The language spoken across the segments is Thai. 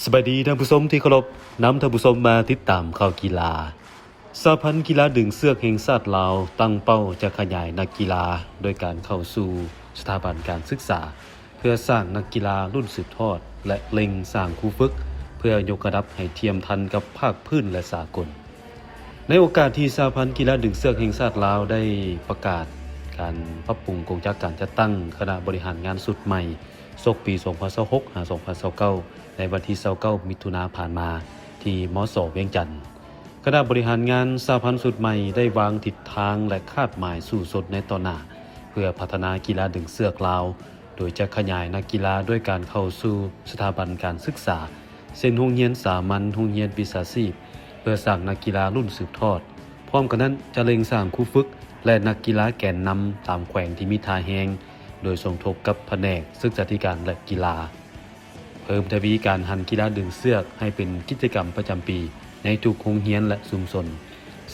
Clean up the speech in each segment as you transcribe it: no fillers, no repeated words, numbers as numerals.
สบายดีท่านผู้ชมที่เคารพนำท่านผู้ชมมาติดตามข่าวกีฬาสหพันธ์กีฬาดึงเสือกแห่งชาติลาวตั้งเป้าจะขยายนักกีฬาโดยการเข้าสู่สถาบันการศึกษาเพื่อสร้างนักกีฬารุ่นสืบทอดและเล็งสร้างครูฝึกเพื่อยกระดับให้เทียมทันกับภาคพื้นและสากลในโอกาสที่สหพันธ์กีฬาดึงเสือกแห่งชาติลาวได้ประกาศการปรับปรุงโครงการจัดตั้งคณะบริหารงานสุดใหม่ศกปี 2026 2029ในวันที่29มิถุนายนผ่านมาที่มส.เวียงจันทน์คณะบริหารงานสหพันธ์สุดใหม่ได้วางทิศทางและคาดหมายสู่สดในต่อหน้าเพื่อพัฒนากีฬาดึงเสือกลาวโดยจะขยายนักกีฬาด้วยการเข้าสู่สถาบันการศึกษาเช่นโรงเรียนสามัญโรงเรียนวิชาชีพเพื่อสร้างนักกีฬารุ่นสืบทอดพร้อมกันนั้นจะเล็งสร้างครูฝึกและนักกีฬาแกนนำตามแขวงที่มีท่าแฮงโดยสมทบกับแผนกศึกษาธิการและกีฬาเพิ่มทวีการหันกีฬาดึงเสือกให้เป็นกิจกรรมประจำปีในทุกโรงเรียนและชุมชน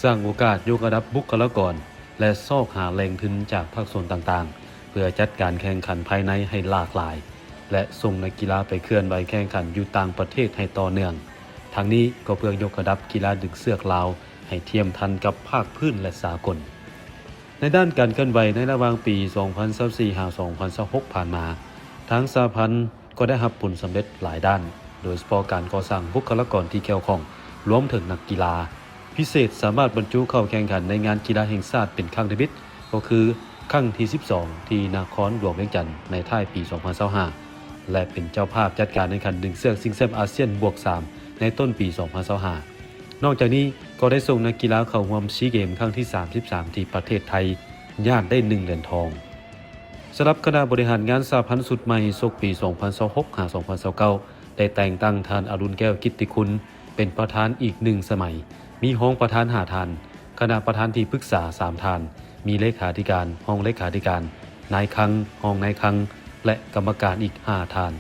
สร้างโอกาสยกระดับบุคลากรและซอกหาแหล่งทุนจากภาคส่วนต่างๆเพื่อจัดการแข่งขันภายในให้หลากหลายและส่งนักกีฬาไปเคลื่อนไหวแข่งขันอยู่ต่างประเทศให้ต่อเนื่องทั้งนี้ก็เพื่อยกระดับกีฬาดึงเสือกลาวให้เทียมทันกับภาคพื้นและสากลในด้านการเคลื่อนไหวในระหว่างปี 2024-2026 ผ่านมาทางสหพันธ์ก็ได้รับผลสำเร็จหลายด้านโดยเฉพาะการก่อสร้างบุคลากรที่เกี่ยวข้องรวมถึงนักกีฬาพิเศษสามารถบรรจุเข้าแข่งขันในงานกีฬาแห่งชาติเป็นครั้งที่ก็คือครั้งที่ 12 ที่นครหลวงเวียงจันทน์ในท้ายปี 2025 และเป็นเจ้าภาพจัดการแข่งขันดึงเสือกชิงแชมป์อาเซียนบวก 3 ในต้นปี 2025 นอกจากนี้ก็ได้ส่งนักกีฬาเข้าร่วมซีเกมส์ครั้งที่ 33 ที่ประเทศไทยญาติได้1เหรียญทองสำหรับคณะบริหารงานสหพันธ์สุดใหม่ศกปี 2026-2029 ได้แต่งตั้งท่านอรุณแก้วกิตติคุณเป็นประธานอีก1สมัยมีห้องประธาน5ท่านคณะประธานที่ปรึกษา3ท่านมีเลขาธิการห้องเลขาธิการนายคลังห้องนายคลังและกรรมการอีก5ท่าน